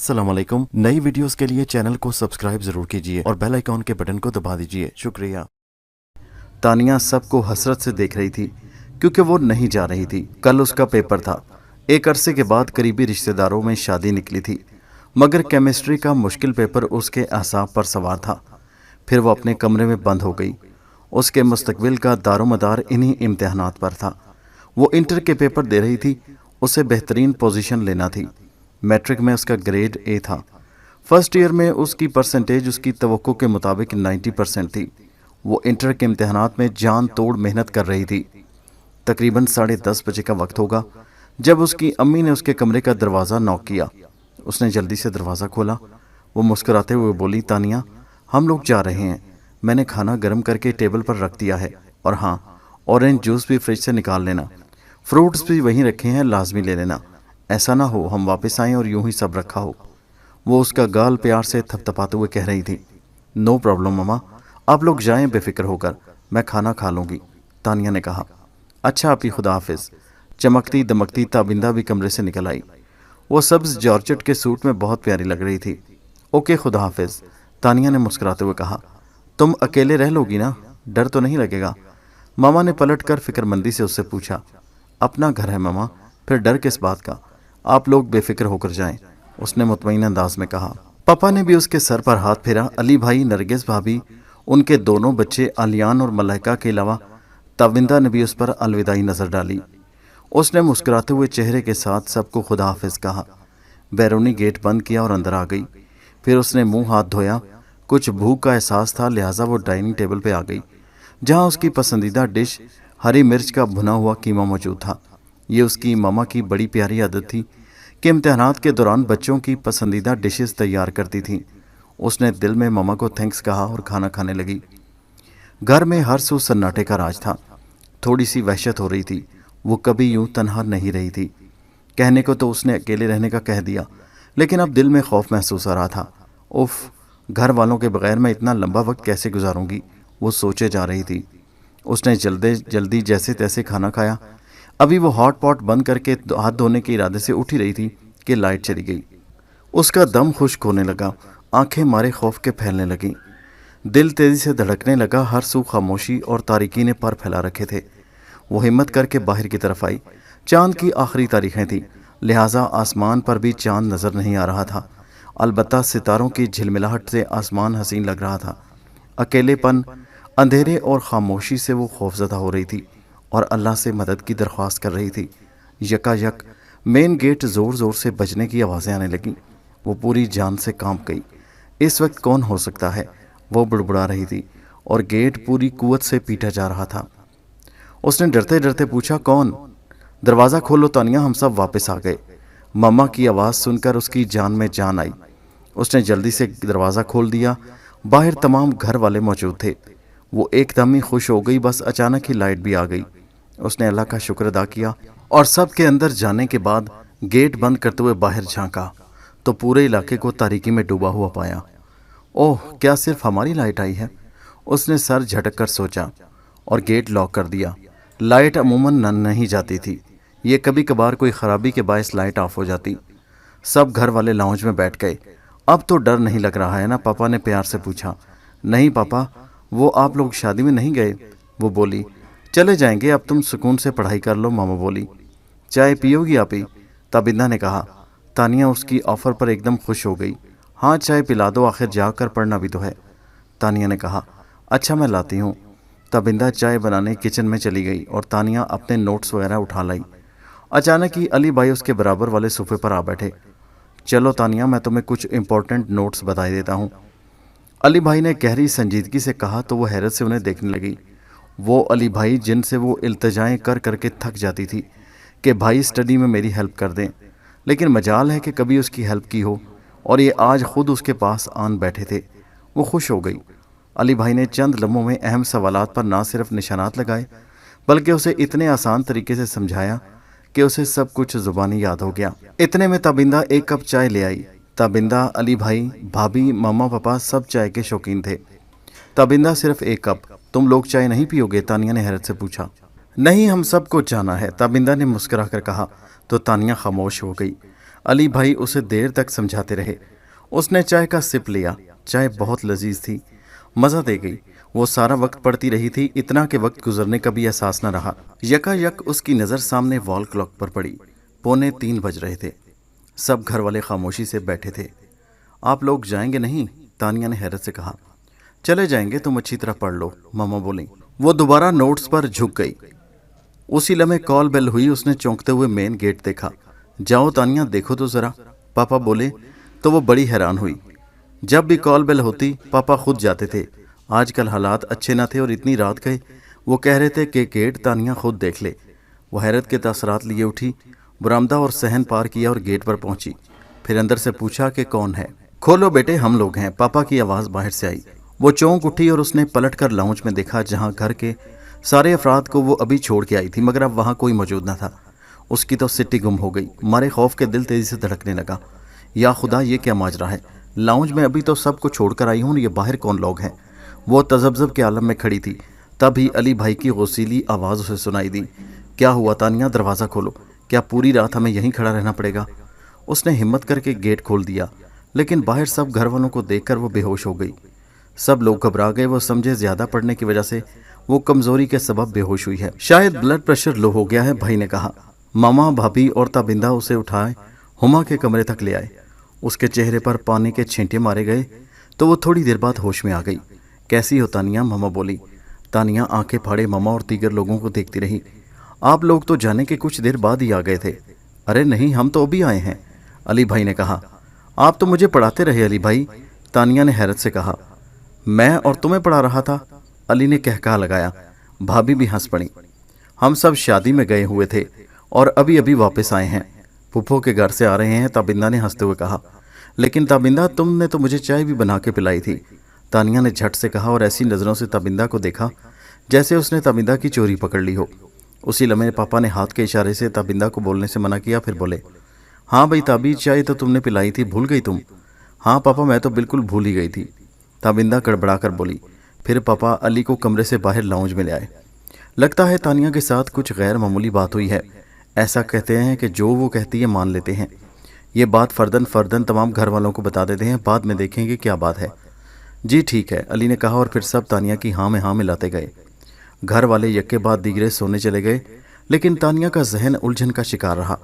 अस्सलाम वालेकुम। नई वीडियोस के लिए चैनल को सब्सक्राइब जरूर कीजिए और बेल आइकॉन के बटन को दबा दीजिए। शुक्रिया। तानिया सबको हसरत से देख रही थी क्योंकि वो नहीं जा रही थी। कल उसका पेपर था। एक अरसे के बाद करीबी रिश्तेदारों में शादी निकली थी, मगर केमिस्ट्री का मुश्किल पेपर उसके असाब पर सवार था। फिर वो अपने कमरे में बंद हो गई। उसके मुस्तकबिल का दारोमदार इन्हीं इम्तिहानात पर था। वो इंटर के पेपर दे रही थी। उसे बेहतरीन पोजीशन लेना थी। मैट्रिक में उसका ग्रेड ए था। फर्स्ट ईयर में उसकी परसेंटेज उसकी तवक्को के मुताबिक 90% थी। वो इंटर के इम्तिहानात में जान तोड़ मेहनत कर रही थी। तकरीबन 10:30 बजे का वक्त होगा जब उसकी अम्मी ने उसके कमरे का दरवाज़ा नॉक किया। उसने जल्दी से दरवाज़ा खोला। वो मुस्कुराते हुए बोली, तानिया, हम लोग जा रहे हैं। मैंने खाना गर्म करके टेबल पर रख दिया है, और हाँ, ऑरेंज जूस भी फ्रिज से निकाल लेना। फ्रूट्स भी वहीं रखे हैं, लाजमी ले लेना। ऐसा ना हो हम वापस आएं और यूं ही सब रखा हो। वो उसका गाल प्यार से थपथपाते हुए कह रही थी, नो प्रॉब्लम ममा, आप लोग जाएं बेफिक्र होकर, मैं खाना खा लूँगी। तानिया ने कहा, अच्छा आपी, खुदा हाफिज। चमकती दमकती ताबिंदा भी कमरे से निकल आई। वो सब्ज जॉर्जेट के सूट में बहुत प्यारी लग रही थी। ओके खुदा हाफिज, तानिया ने मुस्कुराते हुए कहा। तुम अकेले रह लोगी ना, डर तो नहीं लगेगा? मामा ने पलट कर फिक्रमंदी से उससे पूछा। अपना घर है मामा, फिर डर किस बात का? आप लोग बेफिक्र होकर जाएं, उसने मुतमईन अंदाज में कहा। पापा ने भी उसके सर पर हाथ फेरा। अली भाई, नरगिस भाभी, उनके दोनों बच्चे आलियान और मलाइका के अलावा ताविंदा ने भी उस पर अलविदाई नजर डाली। उसने मुस्कुराते हुए चेहरे के साथ सबको खुदा हाफिज कहा। बैरूनी गेट बंद किया और अंदर आ गई। फिर उसने मुंह हाथ धोया। कुछ भूख का एहसास था, लिहाजा वो डाइनिंग टेबल पे आ गई, जहां उसकी पसंदीदा डिश हरी मिर्च का भुना हुआ कीमा मौजूद था। ये उसकी मामा की बड़ी प्यारी आदत थी कि इम्तिहानात के दौरान बच्चों की पसंदीदा डिशेस तैयार करती थी। उसने दिल में मामा को थैंक्स कहा और खाना खाने लगी। घर में हर सू सन्नाटे का राज था। थोड़ी सी वहशत हो रही थी। वो कभी यूं तन्हा नहीं रही थी। कहने को तो उसने अकेले रहने का कह दिया, लेकिन अब दिल में खौफ महसूस हो रहा था। उफ, घर वालों के बगैर मैं इतना लंबा वक्त कैसे गुजारूंगी, वो सोचे जा रही थी। उसने जल्दी जल्दी जैसे तैसे खाना खाया। अभी वो हॉट पॉट बंद करके हाथ धोने के इरादे से उठ ही रही थी कि लाइट चली गई। उसका दम खुश्क होने लगा। आंखें मारे खौफ के फैलने लगीं। दिल तेजी से धड़कने लगा। हर सू खामोशी और तारीकी ने पर फैला रखे थे। वो हिम्मत करके बाहर की तरफ आई। चांद की आखिरी तारीखें थी, लिहाजा आसमान पर भी चांद नजर नहीं आ रहा था। अलबत्ता सितारों की झिलमिलाहट से आसमान हसीन लग रहा था। अकेलेपन, अंधेरे और खामोशी से वो खौफजदा हो रही थी और अल्लाह से मदद की दरख्वास्त कर रही थी। यकायक मेन गेट ज़ोर ज़ोर से बजने की आवाज़ें आने लगीं। वो पूरी जान से कांप गई। इस वक्त कौन हो सकता है, वो बुड़बुड़ा रही थी, और गेट पूरी कुव्वत से पीटा जा रहा था। उसने डरते डरते पूछा, कौन? दरवाज़ा खोलो तानिया, हम सब वापस आ गए। मम्मा की आवाज़ सुनकर उसकी जान में जान आई। उसने जल्दी से दरवाज़ा खोल दिया। बाहर तमाम घर वाले मौजूद थे। वो एकदम ही खुश हो गई। बस अचानक ही लाइट भी आ गई। उसने अल्लाह का शुक्र अदा किया और सब के अंदर जाने के बाद गेट बंद करते हुए बाहर झांका तो पूरे इलाके को तारीकी में डूबा हुआ पाया। ओह, क्या सिर्फ हमारी लाइट आई है? उसने सर झटक कर सोचा और गेट लॉक कर दिया। लाइट अमूमन नहीं जाती थी। ये कभी कभार कोई ख़राबी के बायस लाइट ऑफ हो जाती। सब घर वाले लाउंज में बैठ गए। अब तो डर नहीं लग रहा है ना? पापा ने प्यार से पूछा। नहीं पापा, वो आप लोग शादी में नहीं गए? वो बोली। चले जाएंगे, अब तुम सुकून से पढ़ाई कर लो, मामा बोली। चाय पियोगी आपी? ताबिंदा ने कहा। तानिया उसकी ऑफ़र पर एकदम खुश हो गई। हाँ, चाय पिला दो, आखिर जाग कर पढ़ना भी तो है। तानिया ने कहा, अच्छा मैं लाती हूँ। ताबिंदा चाय बनाने किचन में चली गई और तानिया अपने नोट्स वगैरह उठा लाई। अचानक ही अली भाई उसके बराबर वाले सोफे पर आ बैठे। चलो तानिया, मैं तुम्हें कुछ इंपॉर्टेंट नोट्स बता देता हूँ। अली भाई ने गहरी संजीदगी से कहा तो वो हैरत से उन्हें देखने लगी। वो अली भाई जिनसे वो इल्तिजाएं कर करके थक जाती थी कि भाई स्टडी में मेरी हेल्प कर दें, लेकिन मजाल है कि कभी उसकी हेल्प की हो, और ये आज खुद उसके पास आन बैठे थे। वो खुश हो गई। अली भाई ने चंद लम्हों में अहम सवालात पर ना सिर्फ निशानात लगाए, बल्कि उसे इतने आसान तरीके से समझाया कि उसे सब कुछ ज़ुबानी याद हो गया। इतने में ताबिंदा एक कप चाय ले आई। ताबिंदा, अली भाई, भाभी, मामा, पापा सब चाय के शौकीन थे। ताबिंदा, सिर्फ एक कप, तुम लोग चाय नहीं पियोगे? तानिया ने हैरत से पूछा। नहीं, हम सबको जाना है, ताबिंदा ने मुस्कुरा कर कहा। तो तानिया खामोश हो गई। अली भाई उसे देर तक समझाते रहे। उसने चाय का सिप लिया। चाय बहुत लजीज थी, मज़ा दे गई। वो सारा वक्त पढ़ती रही थी, इतना कि वक्त गुजरने का भी एहसास न रहा। यकायक उसकी नज़र सामने वॉल क्लॉक पर पड़ी। 2:45 बज रहे थे। सब घर वाले खामोशी से बैठे थे। आप लोग जाएंगे नहीं? तानिया ने हैरत से कहा। चले जाएंगे, तुम अच्छी तरह पढ़ लो, मामा बोली। वो दोबारा नोट्स पर झुक गई। उसी लम्हे कॉल बेल हुई। उसने चौंकते हुए मेन गेट देखा। जाओ तानिया, देखो तो ज़रा, पापा बोले तो वो बड़ी हैरान हुई। जब भी कॉल बेल होती पापा खुद जाते थे। आजकल हालात अच्छे न थे और इतनी रात गए। वो कह रहे थे कि गेट तानिया खुद देख ले। वो हैरत के तासरात लिए उठी, बरामदा और सहन पार किया और गेट पर पहुंची। फिर अंदर से पूछा कि कौन है। खोलो बेटे, हम लोग हैं, पापा की आवाज़ बाहर से आई। वो चौंक उठी और उसने पलट कर लाउंज में देखा, जहाँ घर के सारे अफराद को वो अभी छोड़ के आई थी, मगर अब वहाँ कोई मौजूद न था। उसकी तो सिट्टी गुम हो गई। मारे खौफ के दिल तेजी से धड़कने लगा। या खुदा, ये क्या माजरा है? लाउंज में अभी तो सबको छोड़कर आई हूँ, ये बाहर कौन लोग हैं? वो तजब्जब के आलम में खड़ी थी। तभी अली भाई की गौसीली आवाज़ उसे सुनाई दी। क्या हुआ तानिया, दरवाज़ा खोलो। क्या पूरी रात हमें यहीं खड़ा रहना पड़ेगा? उसने हिम्मत करके गेट खोल दिया, लेकिन बाहर सब घर वालों को देखकर वो बेहोश हो गई। सब लोग घबरा गए। वो समझे ज़्यादा पढ़ने की वजह से वो कमज़ोरी के सबब बेहोश हुई है, शायद ब्लड प्रेशर लो हो गया है। भाई ने कहा। मामा, भाभी और ताबिंदा उसे उठाए हुमा के कमरे तक ले आए। उसके चेहरे पर पानी के छींटे मारे गए तो वो थोड़ी देर बाद होश में आ गई। कैसी हो तानिया, मामा बोली। तानिया आंखें फाड़े मामा और दीगर लोगों को देखती रही। आप लोग तो जाने के कुछ देर बाद ही आ गए थे। अरे नहीं, हम तो अभी आए हैं, अली भाई ने कहा। आप तो मुझे पढ़ाते रहे अली भाई, तानिया ने हैरत से कहा। मैं और तुम्हें पढ़ा रहा था, अली ने कहका लगाया। भाभी भी हंस पड़ी। हम सब शादी में गए हुए थे और अभी अभी वापस आए हैं, फूफो के घर से आ रहे हैं, ताबिंदा ने हंसते हुए कहा। लेकिन ताबिंदा, तुमने तो मुझे चाय भी बना के पिलाई थी, तानिया ने झट से कहा और ऐसी नज़रों से ताबिंदा को देखा जैसे उसने ताबिंदा की चोरी पकड़ ली हो। उसी लम्हे पापा ने हाथ के इशारे से ताबिंदा को बोलने से मना किया। फिर बोले, हाँ भाई ताबी, चाय तो तुमने पिलाई थी, भूल गई तुम? हाँ पापा, मैं तो बिल्कुल भूल ही गई थी, ताबिंदा गड़बड़ा कर बोली। फिर पापा अली को कमरे से बाहर लाउंज में ले आए। लगता है तानिया के साथ कुछ गैर मामूली बात हुई है। ऐसा कहते हैं कि जो वो कहती है मान लेते हैं। ये बात फर्दन फर्दन तमाम घर वालों को बता देते हैं, बाद में देखेंगे क्या बात है। जी ठीक है, अली ने कहा और फिर सब तानिया की हाँ में हाँ मिलाते गए। घर वाले यक्के बाद दीगरे सोने चले गए, लेकिन तानिया का जहन उलझन का शिकार रहा।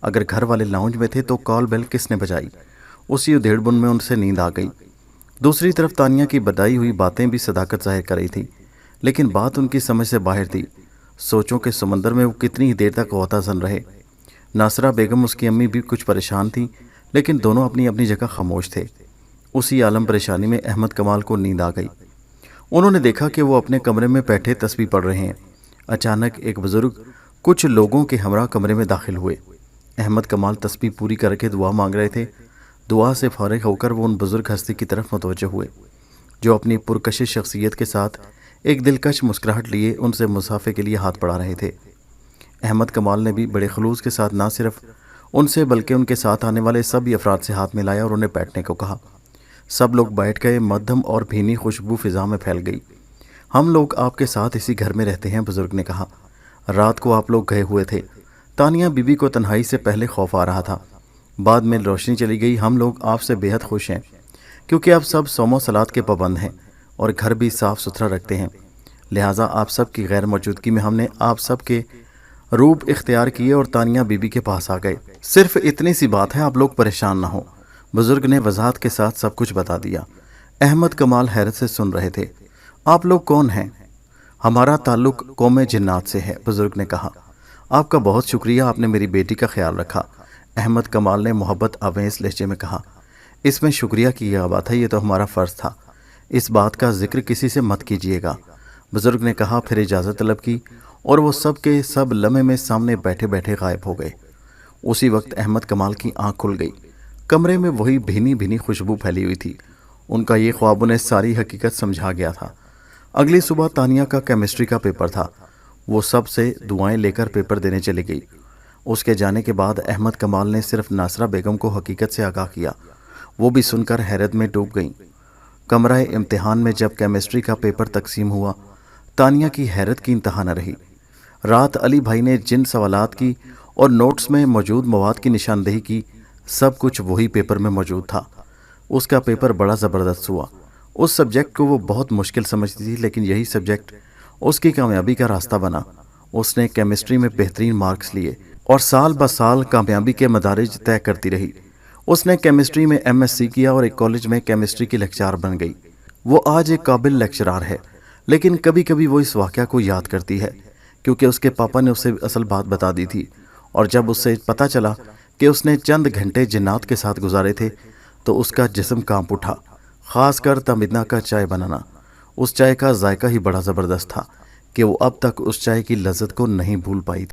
अगर घर वाले लाउंज में थे तो कॉल बेल किसने बजाई? उसी उधेड़बुन में उनसे नींद आ गई। दूसरी तरफ तानिया की बताई हुई बातें भी सदाकत जाहिर कर रही थी, लेकिन बात उनकी समझ से बाहर थी। सोचों के समंदर में वो कितनी ही देर तक गोताज़न रहे। नासरा बेगम, उसकी अम्मी भी कुछ परेशान थी, लेकिन दोनों अपनी अपनी जगह खामोश थे। उसी आलम परेशानी में अहमद कमाल को नींद आ गई। उन्होंने देखा कि वो अपने कमरे में बैठे तस्बीह पढ़ रहे हैं। अचानक एक बुजुर्ग कुछ लोगों के हमरा कमरे में दाखिल हुए। अहमद कमाल तस्बीह पूरी करके दुआ मांग रहे थे। दुआ से फारिग होकर वो उन बुजुर्ग हस्ती की तरफ मुतवज्जह हुए, जो अपनी पुरकशिश शख्सियत के साथ एक दिलकश मुस्कुराहट लिए उनसे मुसाफे के लिए हाथ बढ़ा रहे थे। अहमद कमाल ने भी बड़े खलूस के साथ ना सिर्फ उनसे बल्कि उनके साथ आने वाले सभी अफराद से हाथ मिलाया और उन्हें बैठने को कहा। सब लोग बैठ गए। मध्यम और भीनी खुशबू फिजा में फैल गई। हम लोग आपके साथ इसी घर में रहते हैं, बुजुर्ग ने कहा। रात को आप लोग गए हुए थे। तानिया बीबी को तन्हाई से पहले खौफ आ रहा था, बाद में रोशनी चली गई। हम लोग आपसे बेहद खुश हैं, क्योंकि आप सब सोमो सलात के पाबंद हैं और घर भी साफ़ सुथरा रखते हैं। लिहाजा आप सब की गैर मौजूदगी में हमने आप सब के रूप इख्तियार किए और तानिया बीबी के पास आ गए। सिर्फ इतनी सी बात है, आप लोग परेशान ना हो। बुजुर्ग ने वजाहत के साथ सब कुछ बता दिया। अहमद कमाल हैरत से सुन रहे थे। आप लोग कौन हैं? हमारा ताल्लुक कौमे जिन्नात से है, बुजुर्ग ने कहा। आपका बहुत शुक्रिया, आपने मेरी बेटी का ख्याल रखा, अहमद कमाल ने मोहब्बत आवेज़ लहजे में कहा। इसमें शुक्रिया की क्या बात है, ये तो हमारा फ़र्ज़ था। इस बात का जिक्र किसी से मत कीजिएगा, बुजुर्ग ने कहा। फिर इजाज़त तलब की और वो सब के सब लम्हे में सामने बैठे बैठे गायब हो गए। उसी वक्त अहमद कमाल की आंख खुल गई। कमरे में वही भीनी भीनी खुशबू फैली हुई थी। उनका ये ख्वाब उन्हें सारी हकीकत समझा गया था। अगली सुबह तानिया का केमिस्ट्री का पेपर था। वो सब से दुआएं लेकर पेपर देने चली गई। उसके जाने के बाद अहमद कमाल ने सिर्फ नासरा बेगम को हकीकत से आगाह किया। वो भी सुनकर हैरत में डूब गईं। कमरा इम्तिहान में जब केमिस्ट्री का पेपर तकसीम हुआ, तानिया की हैरत की इंतहा न रही। रात अली भाई ने जिन सवालात की और नोट्स में मौजूद मवाद की निशानदेही की, सब कुछ वही पेपर में मौजूद था। उसका पेपर बड़ा ज़बरदस्त हुआ। उस सब्जेक्ट को वो बहुत मुश्किल समझती थी, लेकिन यही सब्जेक्ट उसकी कामयाबी का रास्ता बना। उसने केमिस्ट्री में बेहतरीन मार्क्स लिए और साल ब साल कामयाबी के मदारिज तय करती रही। उसने केमिस्ट्री में एमएससी किया और एक कॉलेज में केमिस्ट्री की लेक्चरार बन गई। वो आज एक काबिल लेक्चरार है, लेकिन कभी कभी वो इस वाक़या को याद करती है, क्योंकि उसके पापा ने उसे असल बात बता दी थी। और जब उससे पता चला कि उसने चंद घंटे जिन्नात के साथ गुजारे थे, तो उसका जिस्म कांप उठा। ख़ासकर तमन्ना का चाय बनाना। उस चाय का जायका ही बड़ा ज़बरदस्त था कि वो अब तक उस चाय की लज्जत को नहीं भूल पाई थी।